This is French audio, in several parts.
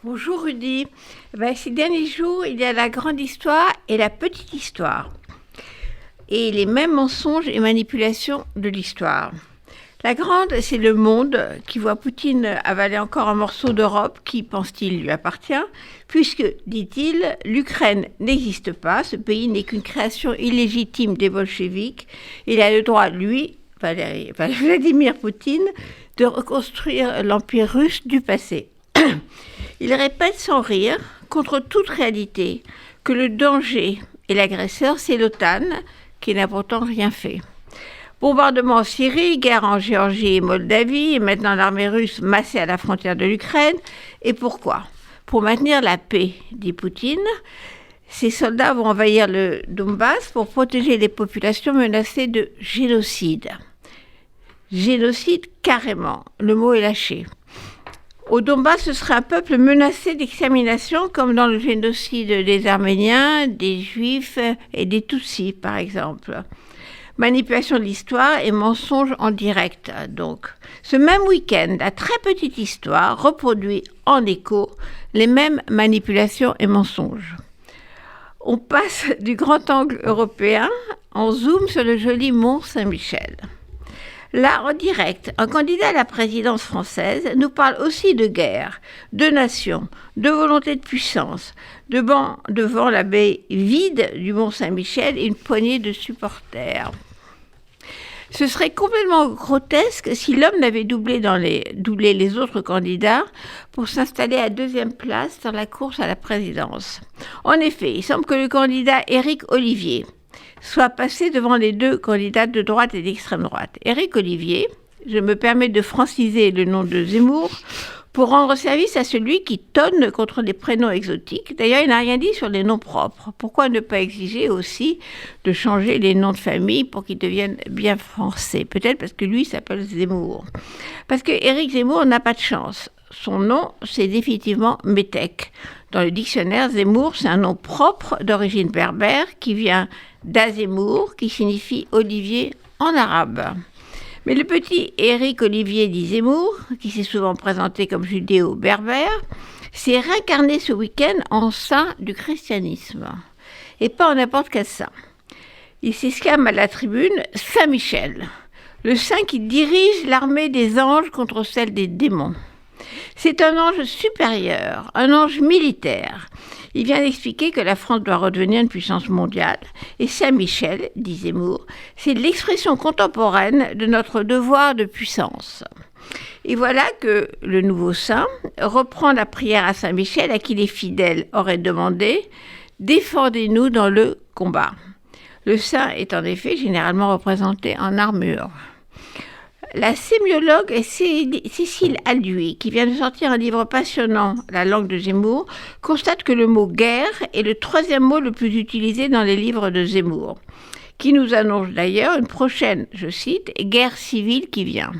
Bonjour Rudy. Ces derniers jours, il y a la grande histoire et la petite histoire. Et les mêmes mensonges et manipulations de l'histoire. La grande, c'est le Monde qui voit Poutine avaler encore un morceau d'Europe qui, pense-t-il, lui appartient, puisque, dit-il, l'Ukraine n'existe pas, ce pays n'est qu'une création illégitime des bolcheviks. Il a le droit, lui, Vladimir Poutine, de reconstruire l'empire russe du passé. Il répète sans rire, contre toute réalité, que le danger et l'agresseur, c'est l'OTAN, qui n'a pourtant rien fait. Bombardement en Syrie, guerre en Géorgie et Moldavie, et maintenant l'armée russe massée à la frontière de l'Ukraine. Et pourquoi ? Pour maintenir la paix, dit Poutine. Ces soldats vont envahir le Donbass pour protéger les populations menacées de génocide. Génocide carrément, le mot est lâché. Au Donbass, ce serait un peuple menacé d'extermination, comme dans le génocide des Arméniens, des Juifs et des Tutsis, par exemple. Manipulation de l'histoire et mensonge en direct, donc. Ce même week-end, la très petite histoire reproduit en écho les mêmes manipulations et mensonges. On passe du grand angle européen en zoom sur le joli Mont Saint-Michel. Là, en direct, un candidat à la présidence française nous parle aussi de guerre, de nation, de volonté de puissance, devant la baie vide du Mont Saint-Michel et une poignée de supporters. Ce serait complètement grotesque si l'homme n'avait doublé les autres candidats pour s'installer à deuxième place dans la course à la présidence. En effet, il semble que le candidat Éric Olivier soit passé devant les deux candidats de droite et d'extrême droite. Éric Olivier, je me permets de franciser le nom de Zemmour, pour rendre service à celui qui tonne contre les prénoms exotiques. D'ailleurs, il n'a rien dit sur les noms propres. Pourquoi ne pas exiger aussi de changer les noms de famille pour qu'ils deviennent bien français ? Peut-être parce que lui s'appelle Zemmour. Parce que Éric Zemmour n'a pas de chance. Son nom, c'est définitivement Métèque. Dans le dictionnaire, Zemmour, c'est un nom propre d'origine berbère qui vient d'Azemour, qui signifie Olivier en arabe. Mais le petit Éric Olivier dit Zemmour, qui s'est souvent présenté comme judéo-berbère, s'est réincarné ce week-end en saint du christianisme. Et pas en n'importe quel saint. Il s'exclame à la tribune Saint-Michel, le saint qui dirige l'armée des anges contre celle des démons. C'est un ange supérieur, un ange militaire. Il vient d'expliquer que la France doit redevenir une puissance mondiale. Et Saint-Michel, dit Zemmour, c'est l'expression contemporaine de notre devoir de puissance. Et voilà que le nouveau saint reprend la prière à Saint-Michel à qui les fidèles auraient demandé « Défendez-nous dans le combat ». Le saint est en effet généralement représenté en armure. La sémiologue Cécile Alduy, qui vient de sortir un livre passionnant, La langue de Zemmour, constate que le mot « guerre » est le troisième mot le plus utilisé dans les livres de Zemmour, qui nous annonce d'ailleurs une prochaine, je cite, « guerre civile qui vient ».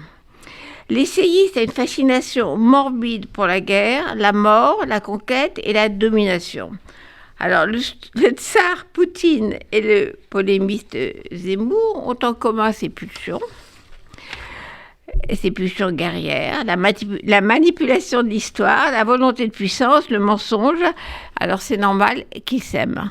L'essayiste a une fascination morbide pour la guerre, la mort, la conquête et la domination. Alors, le tsar Poutine et le polémiste Zemmour ont en commun ces pulsions guerrières, la manipulation de l'histoire, la volonté de puissance, le mensonge. Alors c'est normal qu'ils s'aiment.